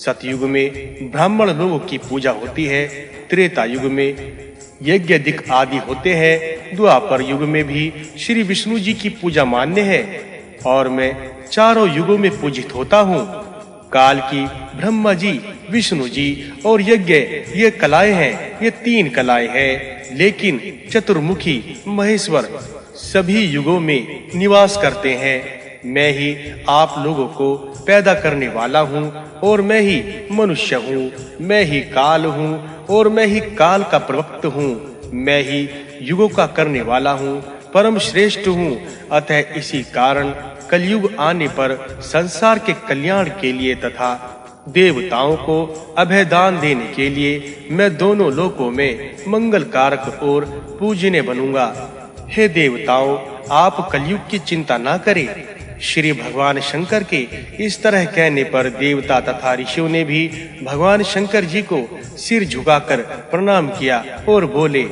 सतयुग में ब्राह्मण लोगों की पूजा होती है। त्रेता युग में यज्ञ दिक आदि होते हैं। द्वापर युग में भी श्री विष्णु जी की पूजा मान्य है और मैं चारों युगों में पूजित होता हूँ। काल की ब्रह्मा जी, विष्णु जी और यज्ञ ये कलाएं हैं, ये तीन कलाएं हैं, लेकिन चतुर्मुखी महेश्वर सभी युगों में निवास करते हैं। मैं ही आप लोगों को पैदा करने वाला हूँ और मैं ही मनुष्य हूँ। मैं ही काल हूँ और मैं ही काल का प्रवक्त हूँ। मैं ही युगों का करने वाला हूँ, परम श्रेष्ठ हूँ। अतः इसी कारण कलयुग आने पर संसार के कल्याण के लिए तथा देवताओं को अभयदान देने के लिए मैं दोनों लोकों में मंगल कारक और पूजनीय बनूंगा। हे देवताओं, आप कलयुग की चिंता ना करें। श्री भगवान शंकर के इस तरह कहने पर देवता तथा ऋषियों ने भी भगवान शंकर जी को सिर झुकाकर प्रणाम किया और बोले।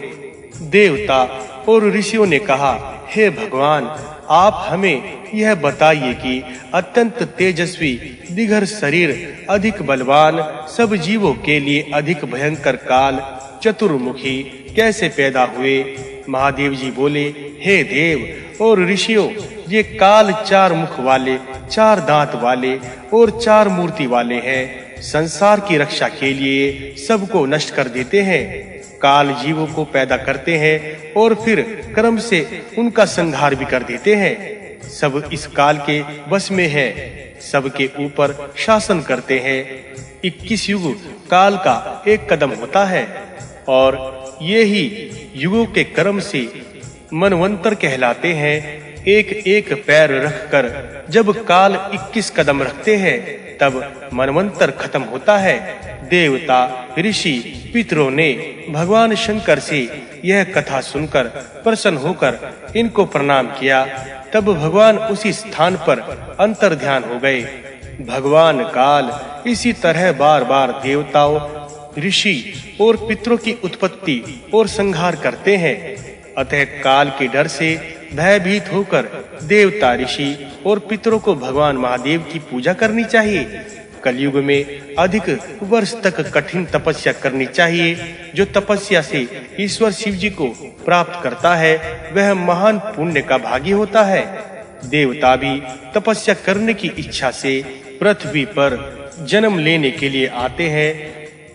देवता और ऋषियों ने कहा, हे भगवान, आप हमें यह बताइए कि अत्यंत तेजस्वी दिघर शरीर, अधिक बलवान, सब जीवों के लिए अधिक भयंकर काल चतुर्मुखी कैसे पैदा हुए। महादेव जी बोले, हे देव और ऋषियों, ये काल चार मुख वाले, चार दांत वाले और चार मूर्ति वाले हैं। संसार की रक्षा के लिए सबको नष्ट कर देते हैं। काल जीवों को पैदा करते हैं और फिर क्रम से उनका संहार भी कर देते हैं। सब इस काल के वश में है, सबके ऊपर शासन करते हैं। 21 युग काल का एक कदम होता है और ये ही युगों के क्रम से मनवंतर कहलाते हैं। एक एक पैर रखकर जब काल 21 कदम रखते हैं तब मनवंतर खत्म होता है। देवता, ऋषि, पितरों ने भगवान शंकर से यह कथा सुनकर प्रसन्न होकर इनको प्रणाम किया। तब भगवान उसी स्थान पर अंतर्ध्यान हो गए। भगवान काल इसी तरह बार-बार देवताओं, ऋषि और पितरों की उत्पत्ति और संहार करते हैं। अतः काल के डर से भयभीत होकर देवता, ऋषि और पितरों को भगवान महादेव की पूजा करनी चाहिए। कलयुग में अधिक वर्ष तक कठिन तपस्या करनी चाहिए। जो तपस्या से ईश्वर शिव जी को प्राप्त करता है वह महान पुण्य का भागी होता है। देवता भी तपस्या करने की इच्छा से पृथ्वी पर जन्म लेने के लिए आते हैं।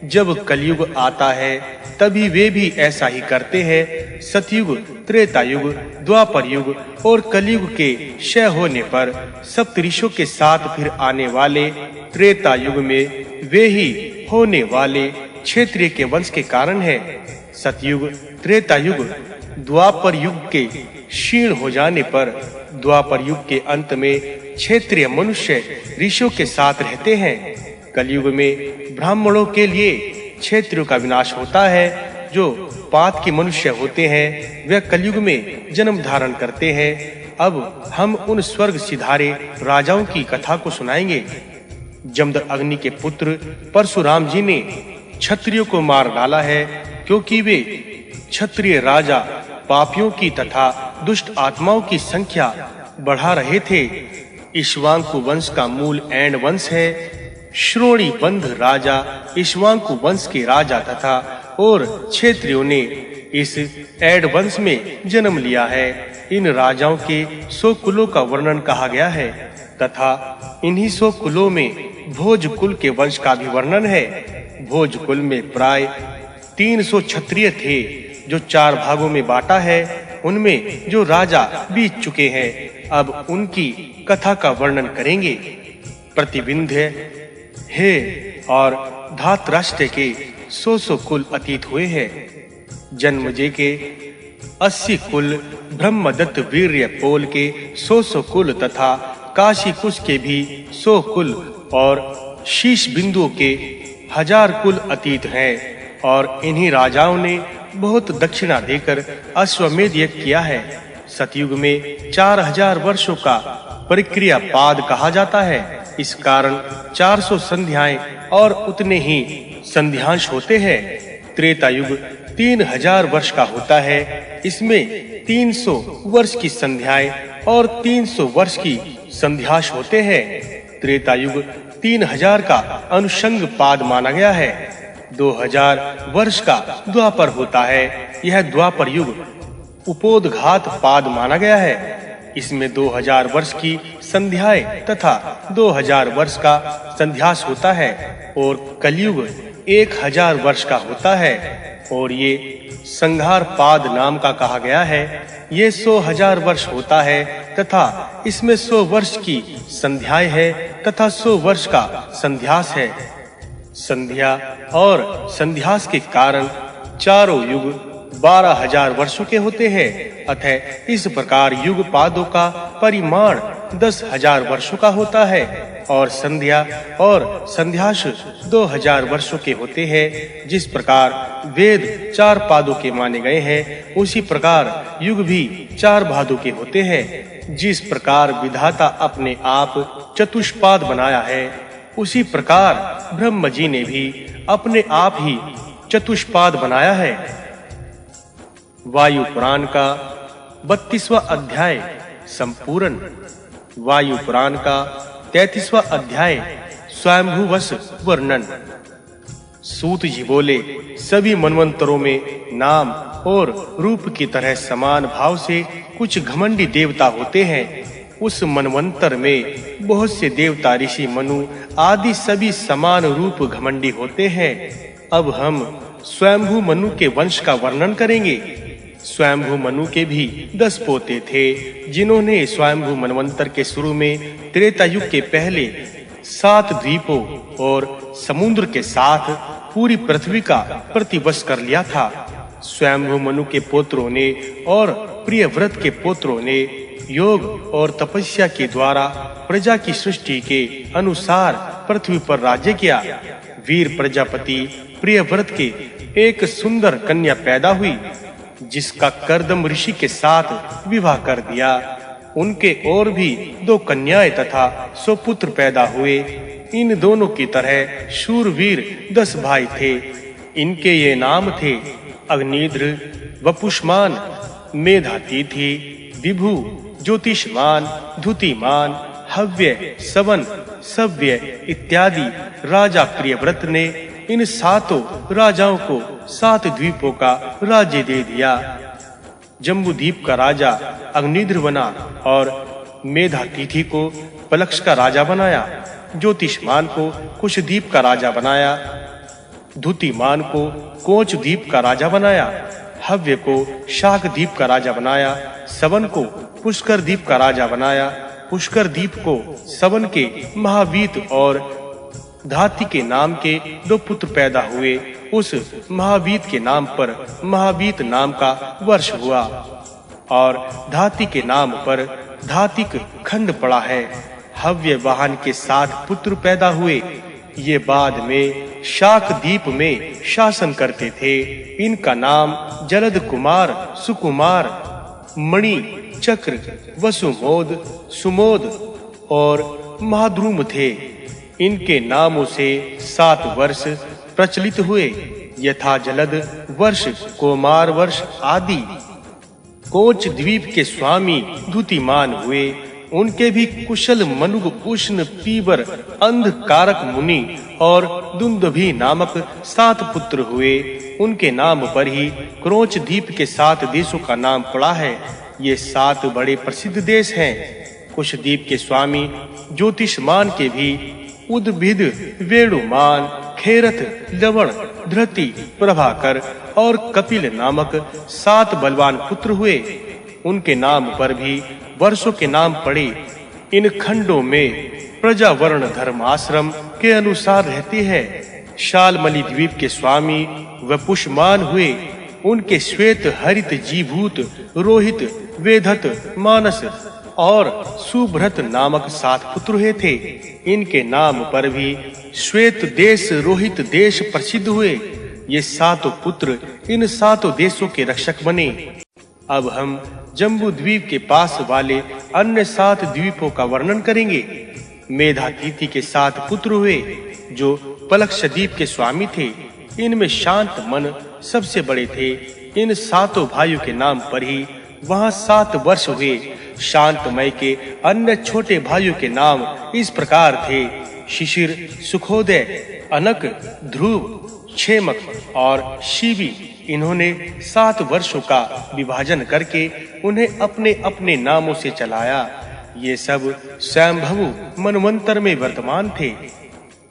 जब कलयुग आता है तभी वे भी ऐसा ही करते हैं। सतयुग, त्रेता युग, द्वापर युग और कलयुग के क्षय होने पर सप्तऋषियों के साथ फिर आने वाले त्रेता युग में वे ही होने वाले क्षत्रिय के वंश के कारण है। सतयुग, त्रेता युग, द्वापर युग के क्षीण हो जाने पर द्वापर युग के अंत में क्षत्रिय मनुष्य ऋषियों के साथ रहते हैं। कलयुग में ब्राह्मणों के लिए क्षत्रियों का विनाश होता है। जो पात के मनुष्य होते हैं वे कलयुग में जन्म धारण करते हैं। अब हम उन स्वर्ग सिधारे राजाओं की कथा को सुनाएंगे। जमदग्नि अग्नि के पुत्र परशुराम जी ने क्षत्रियों को मार डाला है, क्योंकि वे क्षत्रिय राजा पापियों की तथा दुष्ट आत्माओं की संख्या बढ़ा रहे थे। इक्ष्वाकु वंश का मूल ऐंड वंश है। श्रोणी बंध राजा इक्ष्वाकु वंश के राजा तथा और क्षत्रियों ने इस ऐंड वंश में जन्म लिया है। इन राजाओं के 100 कुलों का वर्णन कहा गया है तथा इन्हीं 100 कुलों में भोज कुल के वंश का भी वर्णन है। भोज कुल में प्राय 300 क्षत्रिय थे, जो 4 भागों में बांटा है। उनमें जो राजा बीत चुके हैं, अब उनकी कथा का वर्णन करेंगे। प्रतिविंध्य हे और धातराष्ट्र के 100 कुल अतीत हुए हैं। जन्मजे के 80 कुल, ब्रह्मदत्त वीर्य पोल के 100 कुल तथा काशी कुश के भी 100 कुल और शीश बिंदुओं के 1000 कुल अतीत हैं। और इन्हीं राजाओं ने बहुत दक्षिणा देकर अश्वमेध यज्ञ किया है। सतयुग में 4000 वर्षों का परिक्रिया पाद कहा जाता है। इस कारण 400 संध्याएं और उतने ही संध्यांश होते हैं। त्रेता युग 3000 वर्ष का होता है। इसमें 300 वर्ष की संध्याएं और 300 वर्ष की संध्याश होते हैं। त्रेता युग 3000 का अनुषंग पाद माना गया है। 2000 वर्ष का द्वापर होता है। यह द्वापर युग उपोद्घात पाद माना गया है। इसमें 2000 वर्ष की संध्याएं तथा 2000 वर्ष का संध्यास होता है और कलयुग 1000 वर्ष का होता है और ये संहार पाद नाम का कहा गया है। ये 100,000 वर्ष होता है तथा इसमें 100 वर्ष की संध्याएं है तथा 100 वर्ष का संध्यास है। संध्या और संध्यास के कारण चारों युग 12,000 वर्षों के होते हैं। अतः इस प्रकार युग पादों का परिमाण 10,000 वर्षों का होता है और संध्या और संध्यास 2,000 वर्षों के होते हैं। जिस प्रकार वेद 4 पादों के माने गए हैं, उसी प्रकार युग भी 4 पादों के होते हैं। जिस प्रकार विधाता अपने आप चतुष्पाद बनाया है, उसी प्रकार ब्रह्म जी ने भी अपने आप ही चतुष्पाद बनाया है। वायु पुराण का 32वां अध्याय संपूर्ण। वायु पुराण का 33वां अध्याय स्वयंभुवस वर्णन। सूत जी बोले, सभी मनवंतरों में नाम और रूप की तरह समान भाव से कुछ घमंडी देवता होते हैं। उस मनवंतर में बहुत से देवता, ऋषि, मनु आदि सभी समान रूप घमंडी होते हैं। अब हम स्वयंभू मनु के वंश का वर्णन करेंगे। स्वयंभू मनु के भी 10 पोते थे, जिन्होंने स्वयंभू मनवंतर के शुरू में त्रेता युग के पहले 7 द्वीपों और समुद्र के साथ पूरी पृथ्वी का प्रतिवश कर लिया था। स्वयंभू मनु के पुत्रों ने और प्रियव्रत के पुत्रों ने योग और तपस्या के द्वारा प्रजा की सृष्टि के अनुसार पृथ्वी पर राज्य किया। वीर प्रजापति प्रियव्रत के एक सुंदर कन्या पैदा हुई, जिसका कर्दम ऋषि के साथ विवाह कर दिया। उनके और भी 2 कन्याएं तथा 100 पुत्र पैदा हुए। इन दोनों की तरह शूरवीर 10 भाई थे। इनके ये नाम थे अग्निध्र, वपुष्मान, मेधातिथि, विभु, ज्योतिषमान, धुतिमान, हव्य, सवन, सव्य इत्यादि। राजा प्रियव्रत ने इन 7 राजाओं को 7 द्वीपों का राज्य दे दिया। जम्बूद्वीप का राजा अग्निध्र बना और मेधातिथि को पलक्ष का राजा बनाया। ज्योतिषमान को कुशद्वीप का राजा बनाया। धुतिमान को कोच द्वीप का राजा बनाया। हव्य को शाक द्वीप का राजा बनाया। सवन को पुष्कर द्वीप का राजा बनाया। पुष्कर द्वीप को सवन के महावीत और धाती के नाम के 2 पुत्र पैदा हुए। उस महावीत के नाम पर महावीत नाम का वर्ष हुआ और धाती के नाम पर धातिक खंड पड़ा है। हव्य वाहन के 7 पुत्र पैदा हुए। ये बाद में शाक द्वीप में शासन करते थे। इनका नाम जलद कुमार, सुकुमार, मणि, चक्र, वसुमोद, सुमोद और महाद्रुम थे। इनके नामों से 7 वर्ष प्रचलित हुए, यथा जलद वर्ष, कोमार वर्ष आदि। कोच द्वीप के स्वामी धुतिमान हुए। उनके भी कुशल, मनुग, उष्ण, पीबर, अंधकारक मुनि और दुंदुभि नामक 7 पुत्र हुए। उनके नाम पर ही क्रोच द्वीप के 7 देशों का नाम पड़ा है। ये 7 बड़े प्रसिद्ध देश हैं। कुश द्वीप के स्वामी ज्योतिषमान के भी उद्भिद, वेणुमान, खेरथ, लवण, धृति, प्रभाकर और कपिल नामक 7 बलवान पुत्र हुए। उनके नाम पर भी वर्षों के नाम पड़े। इन खंडों में प्रजा वर्ण धर्म आश्रम के अनुसार रहती है। शालमली द्वीप के स्वामी वपुष्मान हुए। उनके श्वेत, हरित, जीभूत, रोहित, वेदत, मानस और सुभ्रत नामक 7 पुत्र हुए थे। इनके नाम पर भी श्वेत देश, रोहित देश प्रसिद्ध हुए। ये 7 पुत्र इन 7 देशों के रक्षक बने। अब हम जम्बू द्वीप के पास वाले अन्य 7 द्वीपों का वर्णन करेंगे। मेधातिथि के 7 पुत्र हुए, जो पलक्ष द्वीप के स्वामी थे। इनमें शांत मन सबसे बड़े थे। इन 7 भाइयों के नाम पर ही वहां 7 वर्ष हुए। शांतमय के अन्य छोटे भाइयों के नाम इस प्रकार थे: शिशिर, सुखोदय, अनक, ध्रुव, क्षेमक और शिवी। इन्होंने 7 वर्षों का विभाजन करके उन्हें अपने-अपने नामों से चलाया। ये सब स्वयंभू मनवंतर में वर्तमान थे।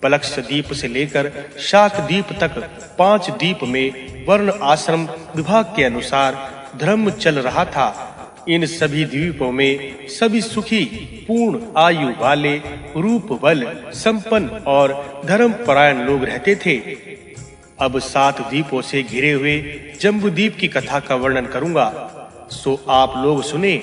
पलक्ष द्वीप से लेकर शाक द्वीप तक 5 द्वीप में वर्ण आश्रम विभाग के अनुसार धर्म चल रहा था। इन सभी द्वीपों में सभी सुखी, पूर्ण आयु वाले, रूप बल संपन्न और धर्मपरायण लोग रहते थे। अब 7 द्वीपों से घिरे हुए जम्बूद्वीप की कथा का वर्णन करूंगा, सो आप लोग सुने।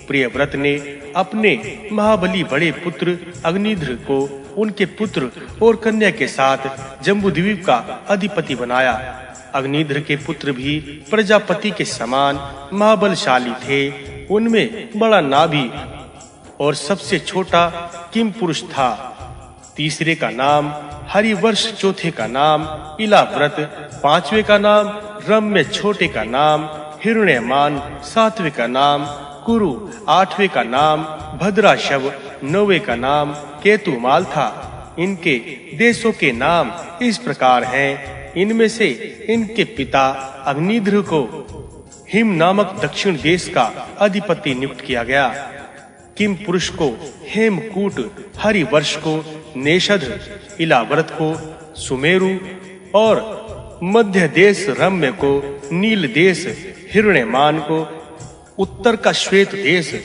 प्रियव्रत ने अपने महाबली बड़े पुत्र अग्निध्र को उनके पुत्र और कन्या के साथ जम्बूद्वीप का अधिपति बनाया। अग्निध्र के पुत्र भी प्रजापति के समान महाबलशाली थे। उनमें बड़ा नाभि और सबसे छोटा किमपुरुष था। तीसरे का नाम हरिवर्ष, चौथे का नाम इलाव्रत, 5वें का नाम रम्य, छोटे का नाम हिरण्यमान, 7वें का नाम कुरु, 8वें का नाम भद्राशव, 9वें का नाम केतुमाल था। इनके देशों के नाम इस प्रकार हैं। इनमें से इनके पिता अग्निध्र को हिम नामक दक्षिण देश का अधिपति नियुक्त किया गया। किमपुरुष को हेमकूट, हरिवर्ष को नेषध, इलाव्रत को सुमेरु और मध्य देश रम्य को नील देश, हिरण्यमान को उत्तर का श्वेत देश,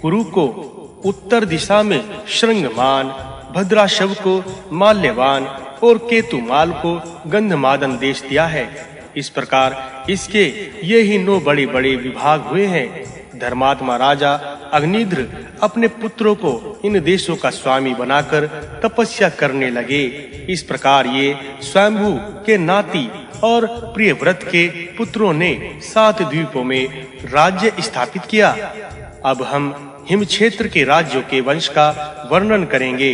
कुरु को उत्तर दिशा में श्रृंगमान, भद्राशव को माल्यवान और केतुमाल को गंधमादन देश दिया है। इस प्रकार इसके ये ही 9 बड़े-बड़े विभाग हुए हैं। धर्मात्मा राजा अग्निध्र अपने पुत्रों को इन देशों का स्वामी बनाकर तपस्या करने लगे। इस प्रकार ये स्वयंभू के नाती और प्रियव्रत के पुत्रों ने 7 द्वीपों में राज्य स्थापित किया। अब हम हिम क्षेत्र के राज्यों के वंश का वर्णन करेंगे।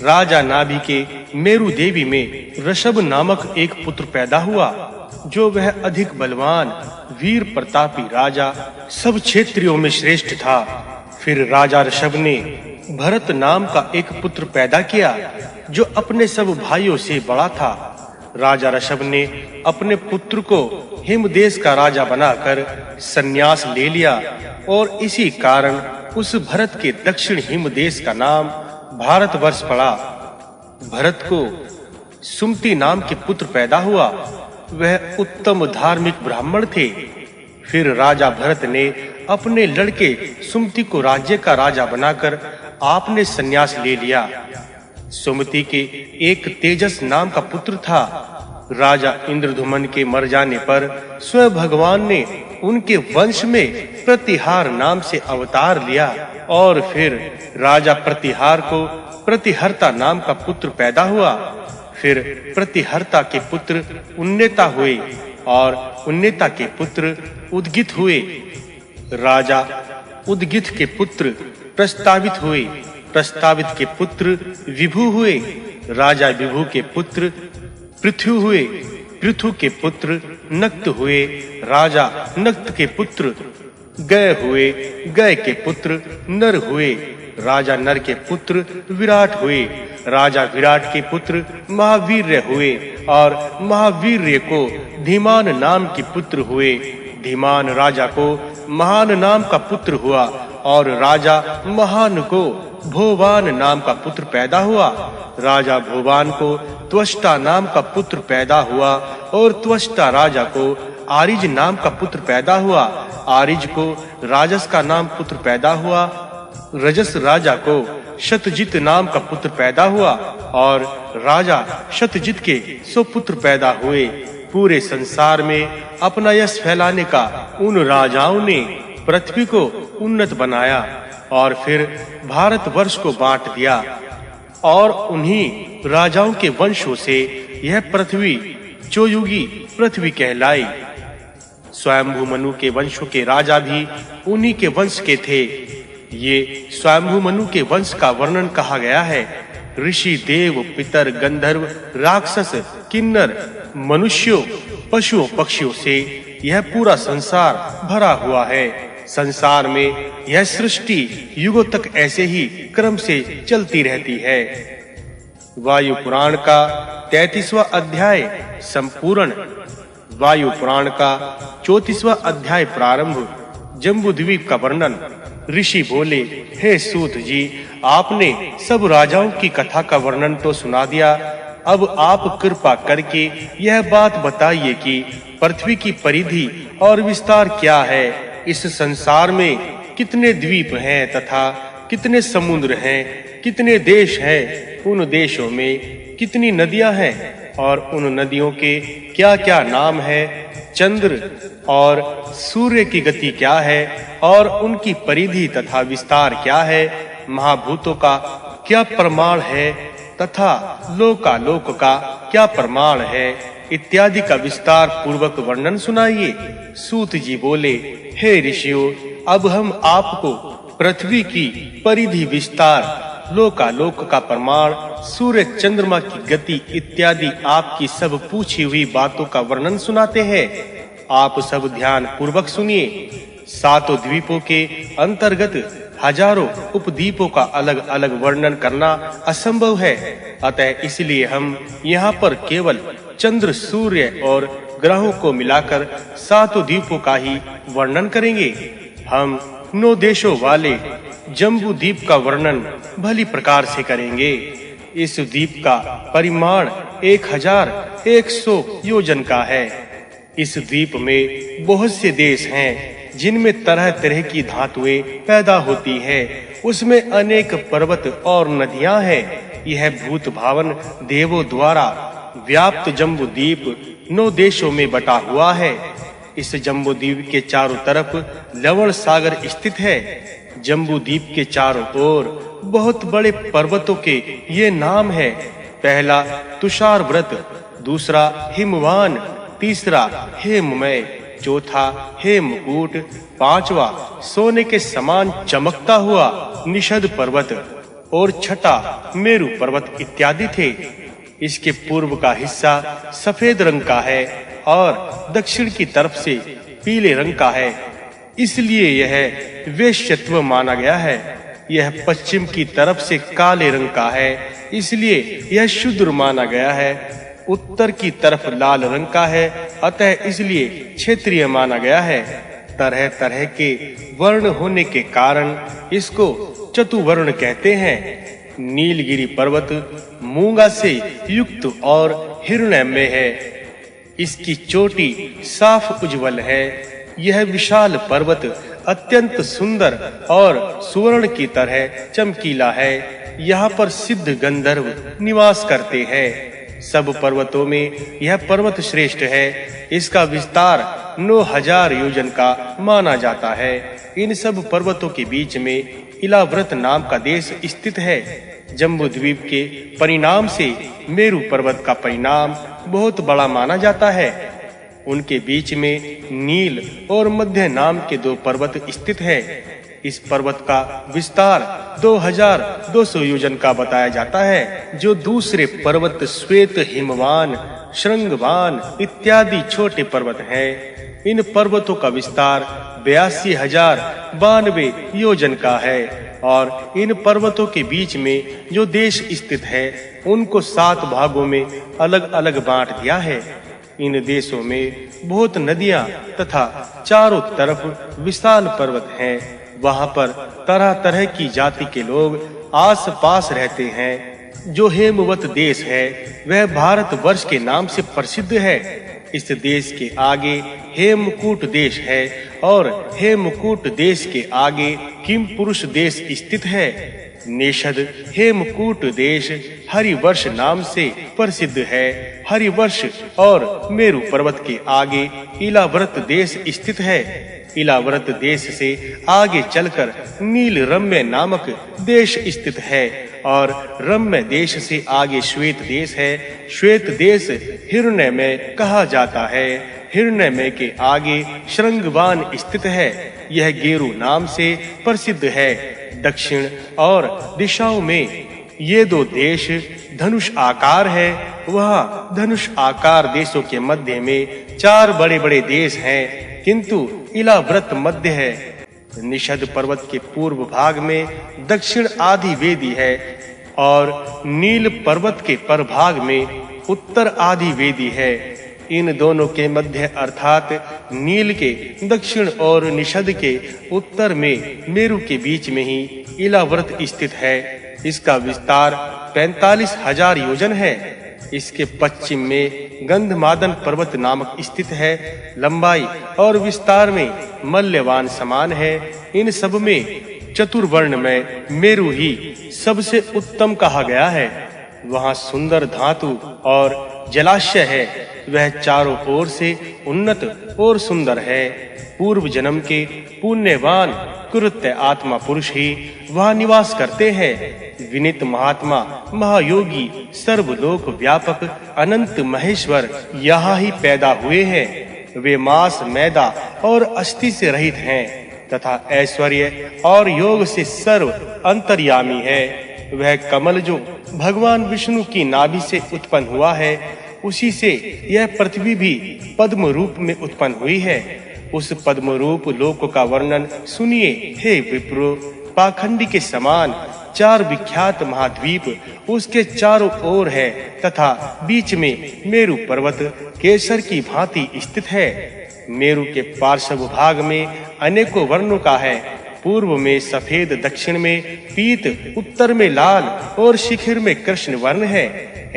राजा नाभि के मेरु देवी में ऋषभ नामक एक पुत्र पैदा हुआ, जो वह अधिक बलवान, वीर प्रतापी राजा, सब क्षेत्रियों में श्रेष्ठ था। फिर राजा ऋषभ ने भरत नाम का एक पुत्र पैदा किया, जो अपने सब भाइयों से बड़ा था। राजा ऋषभ ने अपने पुत्र को हिमदेश का राजा बनाकर संन्यास ले लिया और इसी कारण उस भरत के दक्षिण हिमदेश का नाम भारतवर्ष पड़ा। भरत को सुमति नाम के पुत्र पैदा हुआ। वह उत्तम धार्मिक ब्राह्मण थे। फिर राजा भरत ने अपने लड़के सुमति को राज्य का राजा बनाकर आपने संन्यास ले लिया। सुमति के एक तेजस नाम का पुत्र था। राजा इंद्रधुमन के मर जाने पर स्वयं भगवान ने उनके वंश में प्रतिहार नाम से अवतार लिया और फिर राजा प्रतिहार को प्रतिहर्ता नाम का पुत्र पैदा हुआ। फिर प्रतिहर्ता के पुत्र उन्नेता हुए और उन्नेता के पुत्र उद्गित हुए। राजा उद्गित के पुत्र प्रस्तावित हुए। प्रस्तावित के पुत्र विभु हुए। राजा विभु के पुत्र पृथु हुए। पृथु के पुत्र नक्त हुए। राजा नक्त के पुत्र गय हुए। गय के पुत्र नर हुए। राजा नर के पुत्र विराट हुए। राजा विराट के पुत्र महावीर्य हुए और महावीर्य को धीमान नाम के पुत्र हुए। धीमान राजा को महान नाम का पुत्र हुआ और राजा महान को भोवान नाम का पुत्र पैदा हुआ। राजा भोवान को त्वष्टा नाम का पुत्र पैदा हुआ और त्वष्टा राजा को आरिज नाम का पुत्र पैदा हुआ। आरिज को राजस का नाम पुत्र पैदा हुआ। रजस राजा को शतजित नाम का पुत्र पैदा हुआ और राजा शतजित के 100 पुत्र पैदा हुए। पूरे संसार में अपना यश फैलाने का उन राजाओं ने पृथ्वी को उन्नत बनाया और फिर भारतवर्ष को बांट दिया और उन्हीं राजाओं के वंशों से यह पृथ्वी चौयुगी पृथ्वी कहलाई। स्वयंभू मनु के वंशों के राजा भी उन्हीं के वंश के थे। ये स्वयंभू मनु के वंश का वर्णन कहा गया है। ऋषि, देव, पितर, गंधर्व, राक्षस, किन्नर, मनुष्यों, पशुओं, पक्षियों से यह पूरा संसार भरा हुआ है। संसार में यह सृष्टि युगों तक ऐसे ही क्रम से चलती रहती है। वायु पुराण का 33वां अध्याय संपूर्ण। वायु पुराण का 34वां अध्याय प्रारंभ। जम्बूद्वीप का वर्णन। ऋषि बोले, हे सूत जी, आपने सब राजाओं की कथा का वर्णन तो सुना दिया, अब आप कृपा करके यह बात बताइए कि पृथ्वी की परिधि और विस्तार क्या है। इस संसार में कितने द्वीप हैं तथा कितने समुद्र हैं, कितने देश हैं, उन देशों में कितनी नदियां हैं और उन नदियों के क्या-क्या नाम हैं। चंद्र और सूर्य की गति क्या है और उनकी परिधि तथा विस्तार क्या है। महाभूतों का क्या प्रमाण है तथा लोकालोक का क्या प्रमाण है, इत्यादि का विस्तार पूर्वक वर्णन सुनाइए। सूत जी बोले, हे ऋषियों, अब हम आपको पृथ्वी की परिधि, विस्तार, लोकालोक का प्रमाण, सूर्य चंद्रमा की गति इत्यादि आपकी सब पूछी हुई बातों का वर्णन सुनाते हैं। आप सब ध्यान पूर्वक सुनिए। सातों द्वीपों के अंतर्गत हजारों उपद्वीपों का अलग-अलग वर्णन करना असंभव है, अतः इसलिए हम यहाँ पर केवल चंद्र, सूर्य और ग्रहों को मिलाकर सातों द्वीपों का ही वर्णन करेंगे। हम 9 देशों वाले जम्बू द्वीप का वर्णन भली प्रकार से करेंगे। इस द्वीप का परिमाण 1100 योजन का है। इस द्वीप में बहुत से देश हैं जिनमें तरह-तरह की धातुएं पैदा होती हैं। उसमें अनेक पर्वत और नदियां हैं। यह भूत भावन देवों द्वारा व्याप्त जम्बू द्वीप 9 देशों में बटा हुआ है। इस जम्बू द्वीप के चारों तरफ लवण सागर स्थित है। जम्बू द्वीप के चारों ओर बहुत बड़े पर्वतों के ये नाम है। पहला तुषार व्रत, दूसरा हिमवान, तीसरा हेममय, चौथा हेमकूट, पांचवा सोने के समान चमकता हुआ निषद पर्वत और छठा मेरु पर्वत इत्यादि थे। इसके पूर्व का हिस्सा सफेद रंग का है और दक्षिण की तरफ से पीले रंग का है, इसलिए यह वैश्यत्व माना गया है। यह पश्चिम की तरफ से काले रंग का है, इसलिए यह शूद्र माना गया है। उत्तर की तरफ लाल रंग का है, अतः इसलिए क्षेत्रीय माना गया है। तरह-तरह के वर्ण होने के कारण इसको चतुवर्ण कहते हैं। नीलगिरी पर्वत मूंगा से युक्त और हिरण्मय है। इसकी चोटी साफ उज्जवल है। यह विशाल पर्वत अत्यंत सुंदर और सुवर्ण की तरह चमकीला है। यहाँ पर सिद्ध गंधर्व निवास करते हैं। सब पर्वतों में यह पर्वत श्रेष्ठ है। इसका विस्तार 9000 योजन का माना जाता है। इन सब पर्वतों के बीच में इलाव्रत नाम का देश स्थित है। जम्बूद्वीप के परिणाम से मेरु पर्वत का परिणाम बहुत बड़ा माना जाता है। उनके बीच में नील और मध्य नाम के 2 पर्वत स्थित हैं। इस पर्वत का विस्तार 2200 योजन का बताया जाता है। जो दूसरे पर्वत श्वेत, हिमवान, श्रृंगवान इत्यादि छोटे पर्वत हैं। इन पर्वतों का विस्तार 82,092 योजन का है और इन पर्वतों के बीच में जो देश स्थित है उनको 7 भागों में अलग-अलग बांट दिया है। इन देशों में बहुत नदियां तथा चारों तरफ विशाल पर्वत हैं। वहां पर तरह-तरह की जाति के लोग आस-पास रहते हैं। जो हेमवत देश है वह भारतवर्ष के नाम से प्रसिद्ध है। इस देश के आगे हेमकूट देश है और हेमकूट देश के आगे किमपुरुष देश स्थित है। निषद हेमकूट देश हरिवर्ष नाम से प्रसिद्ध है। हरिवर्ष और मेरु पर्वत के आगे इलाव्रत देश स्थित है। इलाव्रत देश से आगे चलकर नीलरम्य नामक देश स्थित है और रम्य देश से आगे श्वेत देश है। श्वेत देश हिरण्मय कहा जाता है। हिरण्मय के आगे श्रृंगवान स्थित है। यह गेरु नाम से प्रसिद्ध है। दक्षिण और दिशाओं में ये 2 देश धनुष आकार है। वहाँ धनुष आकार देशों के मध्य में 4 बड़े-बड़े देश हैं, किंतु इलाव्रत मध्य है। निषद पर्वत के पूर्व भाग में दक्षिण आदि वेदी है और नील पर्वत के परभाग में उत्तर आदि वेदी है। इन दोनों के मध्य अर्थात नील के दक्षिण और निषद के उत्तर में मेरु के बीच में ही इलाव्रत स्थित है। इसका विस्तार 45,000 योजन है। इसके पश्चिम में गंधमादन पर्वत नामक स्थित है। लंबाई और विस्तार में मल्यवान समान है। इन सब में चतुर्वर्ण में मेरु ही सबसे उत्तम कहा गया है। वहाँ सुंदर धातु और जलाशय है। वह चारों ओर से उन्नत और सुंदर है। पूर्व जन्म के पुण्यवान कृत्य आत्मा पुरुष ही वहाँ निवास करते हैं। विनीत महात्मा महायोगी सर्वलोक व्यापक अनंत महेश्वर यहाँ ही पैदा हुए हैं। वे मांस मैदा और अस्थि से रहित हैं तथा ऐश्वर्य और योग से सर्व अंतर्यामी है। वह कमल जो भगवान विष्णु की नाभि से उत्पन्न हुआ है, उसी से यह पृथ्वी भी पद्म रूप में उत्पन्न हुई है। उस पद्म रूप लोक का वर्णन सुनिए हे विप्रो। पाखंडी के समान 4 विख्यात महाद्वीप उसके चारों ओर है तथा बीच में मेरु पर्वत केसर की भांति स्थित है। मेरु के पार्श्व भाग में अनेकों वर्णों का है। पूर्व में सफेद, दक्षिण में पीत, उत्तर में लाल और शिखर में कृष्ण वर्ण है।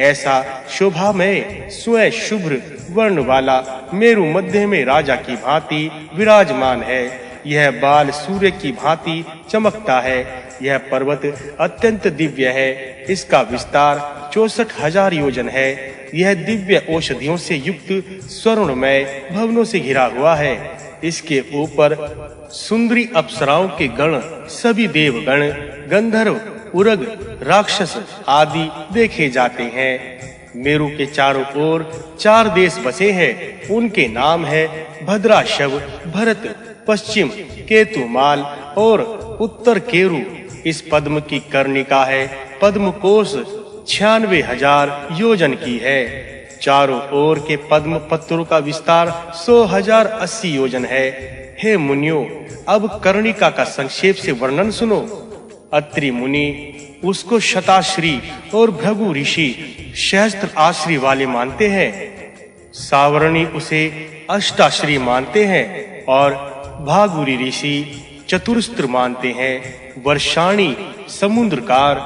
ऐसा शोभा में स्वयं शुभ्र वर्ण वाला मेरु मध्य में राजा की भांति विराजमान है। यह बाल सूर्य की भांति चमकता है। यह पर्वत अत्यंत दिव्य है। इसका विस्तार 64,000 योजन है। यह दिव्य औषधियों से युक्त स्वर्णमय भवनों से घिरा हुआ है। इसके ऊपर सुंदरी अप्सराओं के गण, सभी देवगण, गंधर्व, उरग, राक्षस आदि देखे जाते हैं। मेरु के चारों ओर 4 देश बसे हैं। उनके नाम है भद्राशव, भरत, पश्चिम केतुमाल और उत्तर केरु। इस पद्म की कर्णिका है पद्म कोश 96,000 योजन की है। चारों ओर के पद्म पत्रों का विस्तार 100,080 योजन है। हे मुनियों, अब कर्णिका का संक्षेप से वर्णन सुनो। अत्रि मुनि उसको शताश्री और भृगु ऋषि सहस्त्र आश्री वाले मानते हैं। सावरणी उसे अष्टाश्री मानते हैं और भागुरी ऋषि चतुरस्त्र मानते हैं। वर्षाणी समुद्रकार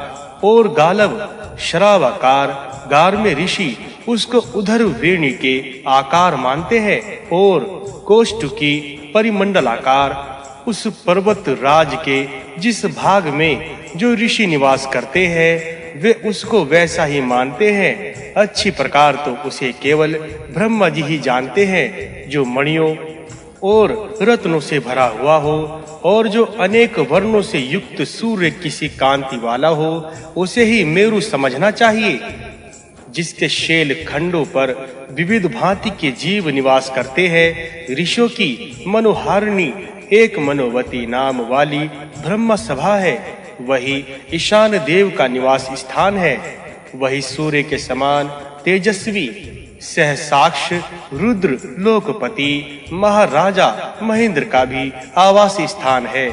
और गालव शरावाकार गार में ऋषि उसको उधर वेणी के आकार मानते हैं और कोष्ठुकी परिमंडलाकार उस पर्वत राज के जिस भाग में जो ऋषि निवास करते हैं वे उसको वैसा ही मानते हैं। अच्छी प्रकार तो उसे केवल ब्रह्मा जी ही जानते हैं, जो मणियों और रत्नों से भरा हुआ हो और जो अनेक वर्णों से युक्त सूर्य किसी कांति वाला हो, उसे ही मेरु समझना चाहिए। जिसके शैल खंडों पर विविध भांति के जीव निवास करते हैं। ऋषियों की मनोहारिणी एक मनोवती नाम वाली ब्रह्म सभा है। वही ईशान देव का निवास स्थान है। वही सूर्य के समान तेजस्वी सहसाक्ष रुद्र लोकपति महाराजा महेंद्र का भी आवास स्थान है,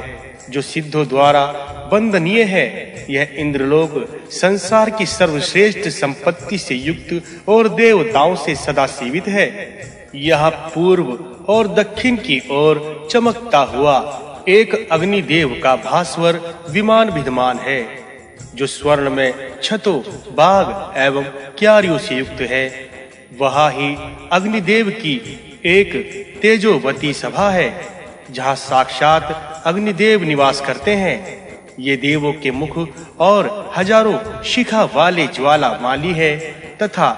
जो सिद्धों द्वारा वंदनीय है। यह इंद्रलोक संसार की सर्वश्रेष्ठ संपत्ति से युक्त और देवताओं से सदा सीमित है। यहाँ पूर्व और दक्षिण की ओर चमकता हुआ एक अग्निदेव का भास्वर विमान विद्यमान है, जो स्वर्ण में छतों, बाग एवं क्यारियों से युक्त है। वहाँ ही अग्निदेव की एक तेजोवती सभा है, जहाँ साक्षात अग्निदेव निवास करते हैं। ये देवों के मुख और हजारों शिखा वाले ज्वालामाली है तथा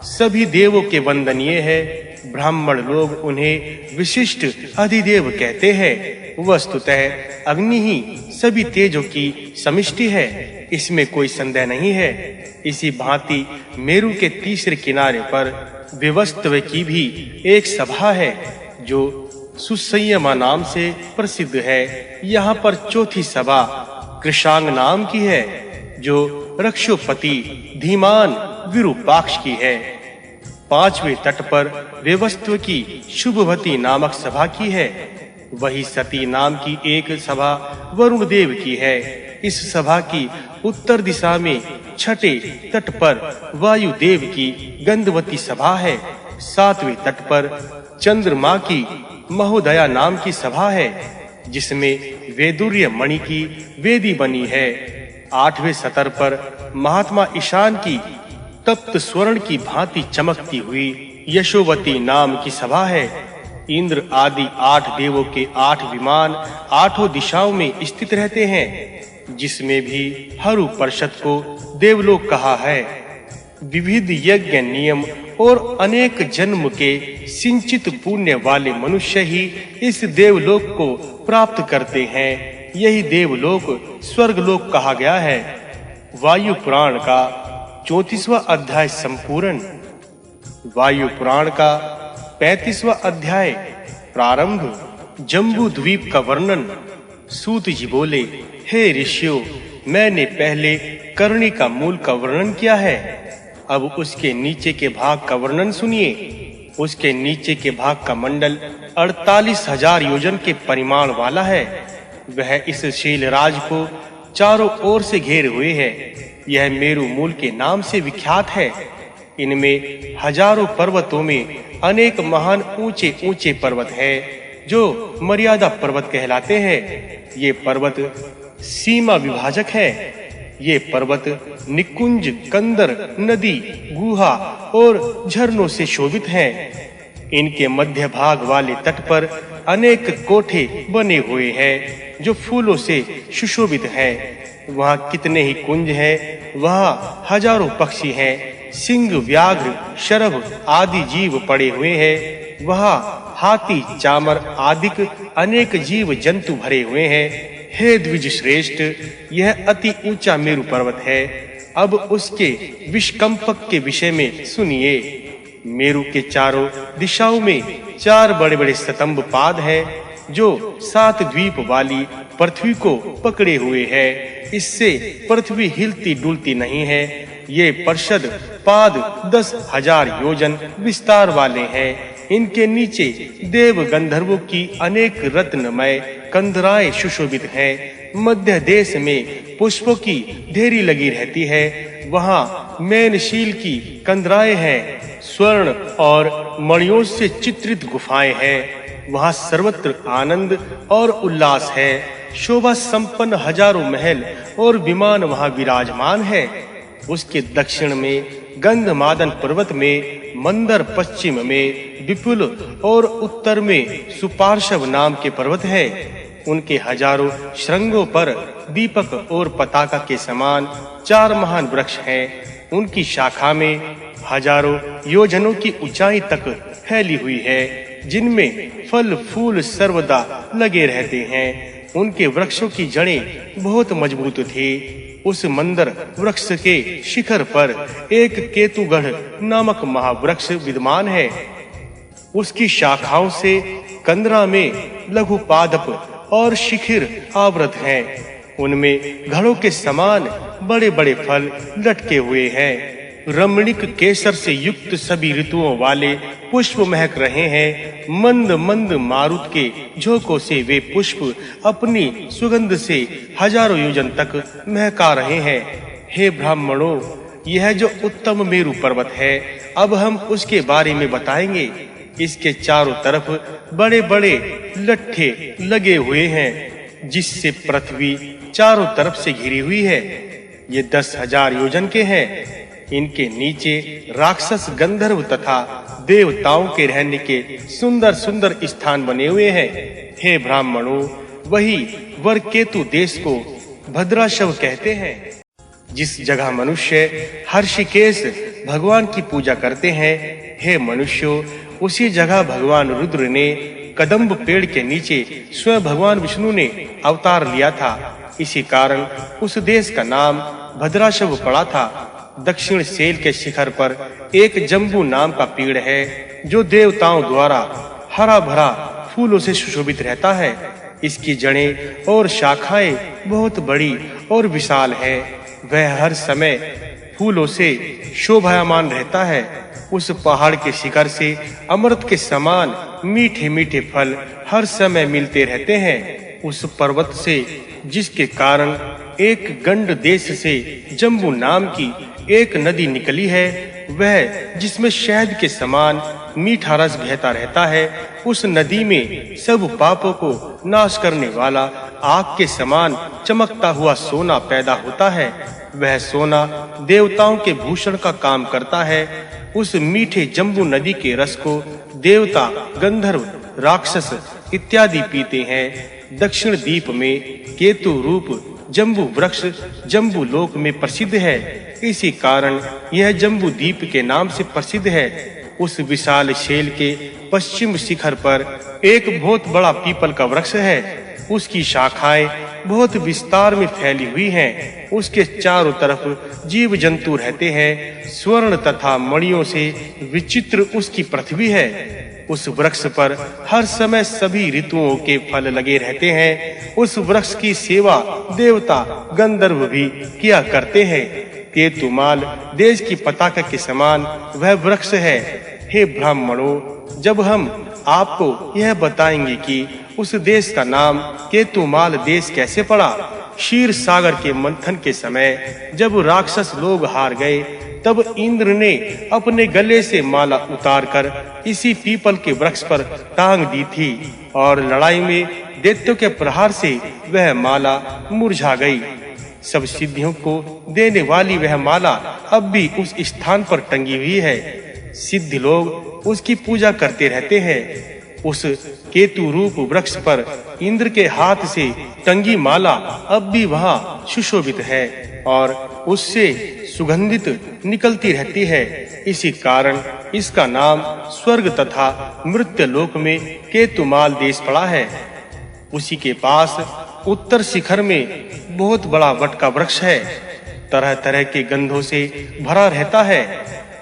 सभी देवों के वंदनीय है। ब्राह्मण लोग उन्हें विशिष्ट अधिदेव कहते हैं। वस्तुतः अग्नि ही सभी तेजों की समिष्टि है, इसमें कोई संदेह नहीं है। इसी भांति मेरु के तीसरे किनारे पर विवस्त्व की भी एक सभा है, जो सुसंयमा नाम से प्रसिद्ध है। यहाँ पर चौथी सभा कृशांग नाम की है, जो रक्षोपति धीमान विरूपाक्ष की है। 5वें तट पर विवस्त्व की शुभवती नामक सभा की है। वही सती नाम की एक सभा वरुण देव की है। इस सभा की उत्तर दिशा में छठे तट पर वायु देव की गंधवती सभा है। सातवें तट पर चंद्रमा की महोदया नाम की सभा है, जिसमें वैदुर्य मणि की वेदी बनी है। आठवें सतर पर महात्मा ईशान की तप्त स्वर्ण की भांति चमकती हुई यशोवती नाम की सभा है। इंद्र आदि 8 देवों के 8 विमान 8 दिशाओं में स्थित रहते हैं, जिसमें भी हरु परिषद को देवलोक कहा है। विविध यज्ञ नियम और अनेक जन्म के सिंचित पुण्य वाले मनुष्य ही इस देवलोक को प्राप्त करते हैं। यही देवलोक स्वर्गलोक कहा गया है। वायु पुराण का 34वां अध्याय संपूर्ण। वायु पुराण का 35वां अध्याय प्रारंभ। जम्बू द्वीप का वर्णन। सूत जी बोले, हे ऋषियों, मैंने पहले करणी का मूल का वर्णन किया है। अब उसके नीचे के भाग का वर्णन सुनिए। उसके नीचे के भाग का मंडल 48,000 योजन के परिमाण वाला है। वह इस शीलराज को चारों ओर से घेरे हुए है। यह मेरु मूल के नाम से विख्यात है। इनमें हजारों पर्वतों में अनेक महान ऊंचे ऊंचे पर्वत है, जो मर्यादा पर्वत कहलाते हैं। ये पर्वत सीमा विभाजक है। ये पर्वत निकुंज, कंदर, नदी, गुहा और झरनों से शोभित हैं। इनके मध्य भाग वाले तट पर अनेक कोठे बने हुए हैं, जो फूलों से सुशोभित हैं। वहाँ कितने ही कुंज हैं। वहाँ हजारों पक्षी हैं। सिंह, व्याघ्र, शरभ आदि जीव पड़े हुए हैं। वहाँ हाथी, चामर आदि अनेक जीव जंतु भरे हुए हैं। हे द्विज श्रेष्ठ, यह अति ऊंचा मेरु पर्वत है। अब उसके विष्कंपक के विषय में सुनिए। मेरु के चारों दिशाओं में 4 बड़े-बड़े स्तंभ पाद हैं, जो 7 द्वीप वाली पृथ्वी को पकड़े हुए है। इससे पृथ्वी हिलती डुलती नहीं है। ये परिषद पाद 10,000 योजन विस्तार वाले हैं। इनके नीचे देव गंधर्वों की अनेक रत्नमय कंदराएं सुशोभित हैं। मध्य देश में पुष्पों की ढेरी लगी रहती है। वहाँ मैनशील की कंदराएं हैं। स्वर्ण और मणियों से चित्रित गुफाएं हैं। वहाँ सर्वत्र आनंद और उल्लास है। शोभा संपन्न हजारों महल और विमान वहाँ विराजमान है। उसके दक्षिण में गंधमादन पर्वत में मंदर, पश्चिम में विपुल और उत्तर में सुपार्श्व नाम के पर्वत है। उनके हजारों श्रृंगों पर दीपक और पताका के समान 4 महान वृक्ष हैं। उनकी शाखा में हजारों योजनों की ऊंचाई तक फैली हुई है, जिनमें फल फूल सर्वदा लगे रहते हैं। उनके वृक्षों की जड़ें बहुत मजबूत थी। उस मंदर वृक्ष के शिखर पर एक केतुगढ़ नामक महावृक्ष विद्यमान है। उसकी शाखाओं से कंदरा में लघु पादप और शिखिर आवृत हैं। उनमें घड़ों के समान बड़े-बड़े फल लटके हुए हैं। रमणीक केसर से युक्त सभी ऋतुओं वाले पुष्प महक रहे हैं। मंद मंद मारुत के झोंकों से वे पुष्प अपनी सुगंध से हजारों योजन तक महका रहे हैं। हे ब्राह्मणों, यह जो उत्तम मेरु पर्वत है, अब हम उसके बारे में बताएंगे। इसके चारों तरफ बड़े-बड़े लट्ठे लगे हुए हैं, जिससे पृथ्वी चारों तरफ से घिरी हुई है। ये 10,000 योजन के हैं। इनके नीचे राक्षस, गंधर्व तथा देवताओं के रहने के सुंदर-सुंदर स्थान बने हुए हैं। हे ब्राह्मणों, वही वरकेतु देश को भद्राशव कहते हैं। जिस जगह मनुष्य हर्षिकेश भगवान की पूजा करते हैं, हे मनुष्यों, उसी जगह भगवान रुद्र ने कदम्ब पेड़ के नीचे स्वयं भगवान विष्णु ने अवतार लिया था। इसी कारण उस देश का नाम भद्राशव पड़ा था। दक्षिण सेल के शिखर पर एक जम्बू नाम का पेड़ है, जो देवताओं द्वारा हरा भरा फूलों से सुशोभित रहता है। इसकी जड़ें और शाखाएं बहुत बड़ी और विशाल है। वह हर समय फूलों से शोभायमान रहता है। उस पहाड़ के शिखर से अमृत के समान मीठे-मीठे फल हर समय मिलते रहते हैं। उस पर्वत से जिसके कारण एक गंड देश से जम्बू नाम की एक नदी निकली है, वह जिसमें शहद के समान मीठा रस बहता रहता है, उस नदी में सब पापों को नाश करने वाला आग के समान चमकता हुआ सोना पैदा होता है। वह सोना देवताओं के भूषण का काम करता है। उस मीठे जम्बू नदी के रस को देवता, गंधर्व, राक्षस इत्यादि पीते हैं। दक्षिण द्वीप में केतु रूप जम्बू वृक्ष जम्बू लोक में प्रसिद्ध है। इसी कारण यह जम्बू द्वीप के नाम से प्रसिद्ध है। उस विशाल शेल के पश्चिम शिखर पर एक बहुत बड़ा पीपल का वृक्ष है। उसकी शाखाएं बहुत विस्तार में फैली हुई हैं। उसके चारों तरफ जीव जंतु रहते हैं। स्वर्ण तथा मणियों से विचित्र उसकी पृथ्वी है। उस वृक्ष पर हर समय सभी ऋतुओं के फल लगे रहते हैं। उस वृक्ष की सेवा देवता, गंधर्व भी किया करते हैं। केतुमाल देश की पताका के समान वह वृक्ष है। हे ब्राह्मणों, जब हम आपको यह बताएंगे कि उस देश का नाम केतुमाल देश कैसे पड़ा। क्षीर सागर के मंथन के समय जब राक्षस लोग हार गए, तब इंद्र ने अपने गले से माला उतारकर इसी पीपल के वृक्ष पर टांग दी थी और लड़ाई में दैत्यों के प्रहार से वह माला मुरझा गई। सब सिद्धियों को देने वाली वह माला अब भी उस स्थान पर टंगी हुई है। सिद्ध लोग उसकी पूजा करते रहते हैं। उस केतु रूप वृक्ष पर इंद्र के हाथ से टंगी माला अब भी वहां सुशोभित है और उससे सुगंधित निकलती रहती है। इसी कारण इसका नाम स्वर्ग तथा मृत्यु लोक में केतुमाल देश पड़ा है। उसी के पास उत्तर शिखर में बहुत बड़ा वट का वृक्ष है। तरह-तरह के गंधों से भरा रहता है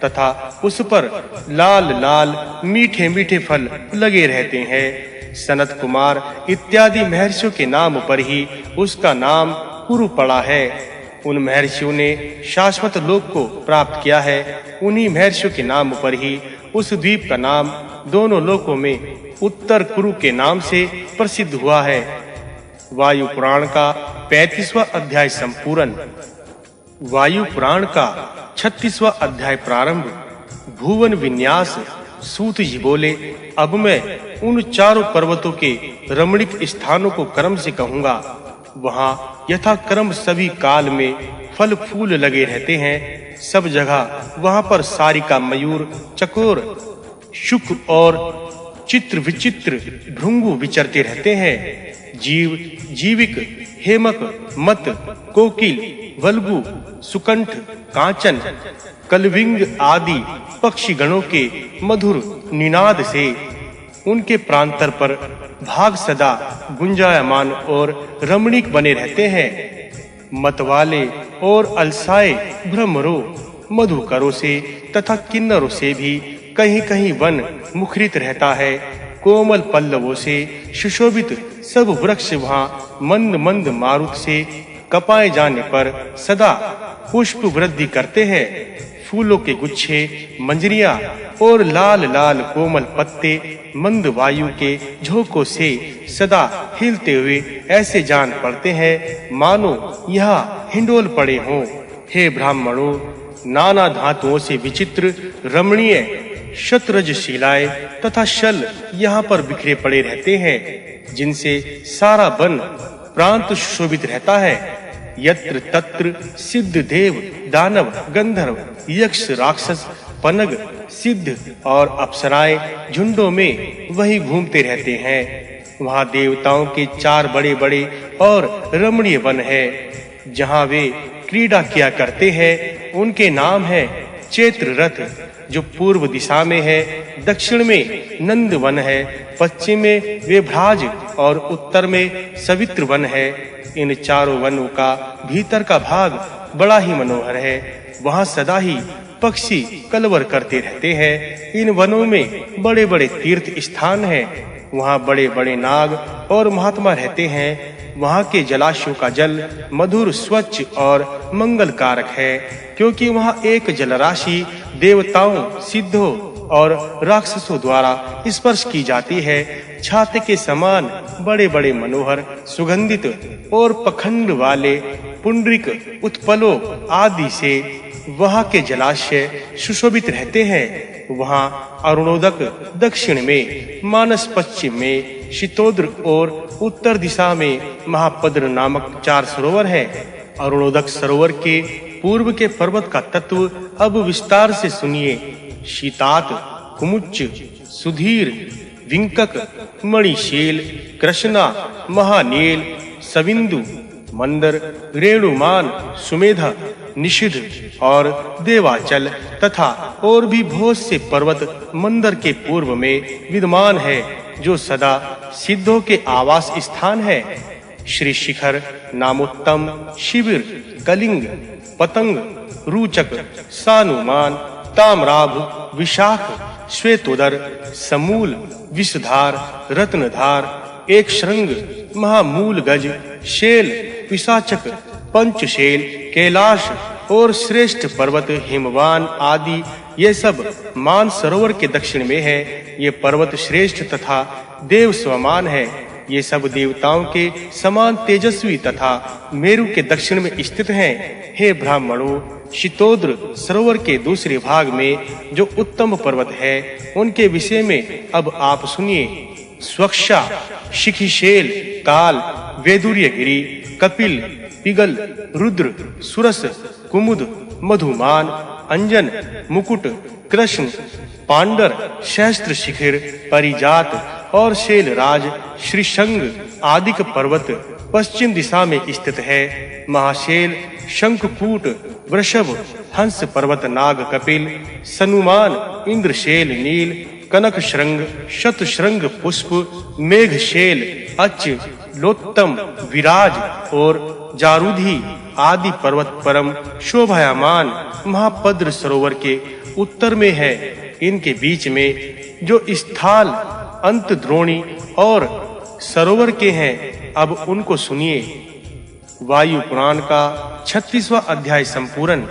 तथा उस पर लाल-लाल मीठे-मीठे फल लगे रहते हैं। सनत कुमार इत्यादि महर्षियों के नाम पर ही उसका नाम कुरु पड़ा है। उन महर्षियों ने शाश्वत लोक को प्राप्त किया है। उन्हीं महर्षियों के नाम पर ही उस द्वीप का नाम दोनों लोकों में उत्तर कुरु के नाम से प्रसिद्ध हुआ है। वायु पुराण का 35वां अध्याय संपूर्ण। वायु पुराण का 36वां अध्याय प्रारंभ। भुवन विन्यास। सूत जी बोले, अब मैं उन चारों पर्वतों के रमणीक स्थानों को क्रम से कहूंगा। वहां यथा क्रम सभी काल में फल फूल लगे रहते हैं। सब जगह वहां पर सारिका, मयूर, चकोर, शुक और चित्र विचित्र भृंगु विचरते रहते हैं। जीव, जीविक, हेमक, मत, कोकिल, वल्गु, सुकंठ, कांचन, कलविंग आदि पक्षी गणों के मधुर निनाद से उनके प्रांतर पर भाग सदा गुंजायमान और रमणीक बने रहते हैं। मतवाले और अलसाए भ्रमरों, मधुकरों से तथा किन्नरों से भी कहीं-कहीं वन मुखरित रहता है। कोमल पल्लवों से सुशोभित सब वृक्ष वहां मंद मंद मारुत से कपाए जाने पर सदा पुष्प वृद्धि करते हैं। फूलों के गुच्छे, मंजरियां और लाल-लाल कोमल पत्ते मंद वायु के झोंकों से सदा हिलते हुए ऐसे जान पड़ते हैं मानो यहाँ हिंडोल पड़े हों। हे ब्राह्मणों, नाना धातुओं से विचित्र रमणीय शतरज शिलाएं तथा शल यहाँ पर बिखरे पड़े रहते हैं, जिनसे सारा वन प्रांत सुशोभित रहता है। यत्र तत्र सिद्ध देव, दानव, गंधर्व, यक्ष, राक्षस, पनग, सिद्ध और अप्सराएं झुंडों में वही घूमते रहते हैं। वहां देवताओं के 4 बड़े-बड़े और रमणीय वन हैं, जहां वे क्रीड़ा किया करते हैं। उनके नाम है चैत्र रथ, जो पूर्व दिशा में है, दक्षिण में नंद वन है, पश्चिम में वेभ्राज और उत्तर में सवित्र वन है। इन चारों वनों का भीतर का भाग बड़ा ही मनोहर है। वहां सदा ही पक्षी कलवर करते रहते हैं। इन वनों में बड़े-बड़े तीर्थ स्थान हैं। वहां बड़े-बड़े नाग और महात्मा रहते हैं। वहां के जलाशयों का जल मधुर, स्वच्छ और मंगलकारक है। क्योंकि वहां एक जलराशि देवताओं, सिद्धों और राक्षसों द्वारा स्पर्श की जाती है। छाते के समान बड़े-बड़े मनोहर, सुगंधित और पखंड वाले पुंडरिक, उत्पलों आदि से वहां के जलाशय सुशोभित रहते हैं। वहां अरुणोदक दक्षिण में, मानस पश्चिम में, शीतोद्र और उत्तर दिशा में महापद्र नामक 4 सरोवर हैं। अरुणोदक सरोवर के पूर्व के पर्वत का तत्व अब विस्तार से सुनिए। शीतात, कुमुच्च, सुधीर, विंकक, मणिशैल, कृष्णा, महानील, सविंदु, मंदर, रेणुमान, सुमेधा, निषिद्ध और देवाचल तथा और भी बहुत से पर्वत मंदर के पूर्व में विद्यमान है, जो सदा सिद्धों के आवास स्थान है। श्री शिखर, नामोत्तम, शिविर, कलिंग, पतंग, रूचक, सानुमान, ताम्राभ, विशाख, श्वेतोदर, समूल, विषधार, रत्नधार, एक श्रृंग, महामूल गज, शैल, पिशाचक, पंचशैल, कैलाश और श्रेष्ठ पर्वत हिमवान आदि ये सब मान सरोवर के दक्षिण में है। ये पर्वत श्रेष्ठ तथा देव स्वमान है। ये सब देवताओं के समान तेजस्वी तथा मेरु के दक्षिण में स्थित हैं। हे ब्राह्मणों, शीतोद्र सरोवर के दूसरे भाग में जो उत्तम पर्वत है, उनके विषय में अब आप सुनिए। स्वक्षा, शिखिशैल, काल, वैदुर्यगिरि, कपिल, पिगल, रुद्र, सुरस, कुमुद, मधुमान, अंजन, मुकुट, कृष्ण, पांडर, सहस्त्र शिखर, परिजात और शैलराज, श्रीशंग आदिक पर्वत पश्चिम दिशा में स्थित है। महाशैल, शंखकूट, वृषभ, हंस पर्वत, नाग, कपिल, सनुमान, इंद्रशैल, नील, कनक श्रृंग, शतश्रृंग पुष्प, मेघशैल, अच्छ, लोत्तम, विराज और जारूधि आदि पर्वत परम शोभायमान महापद्र सरोवर के उत्तर में है। इनके बीच में जो स्थाल अंतद्रोणी और सरोवर के हैं, अब उनको सुनिए। वायु पुराण का 36वां अध्याय संपूर्ण।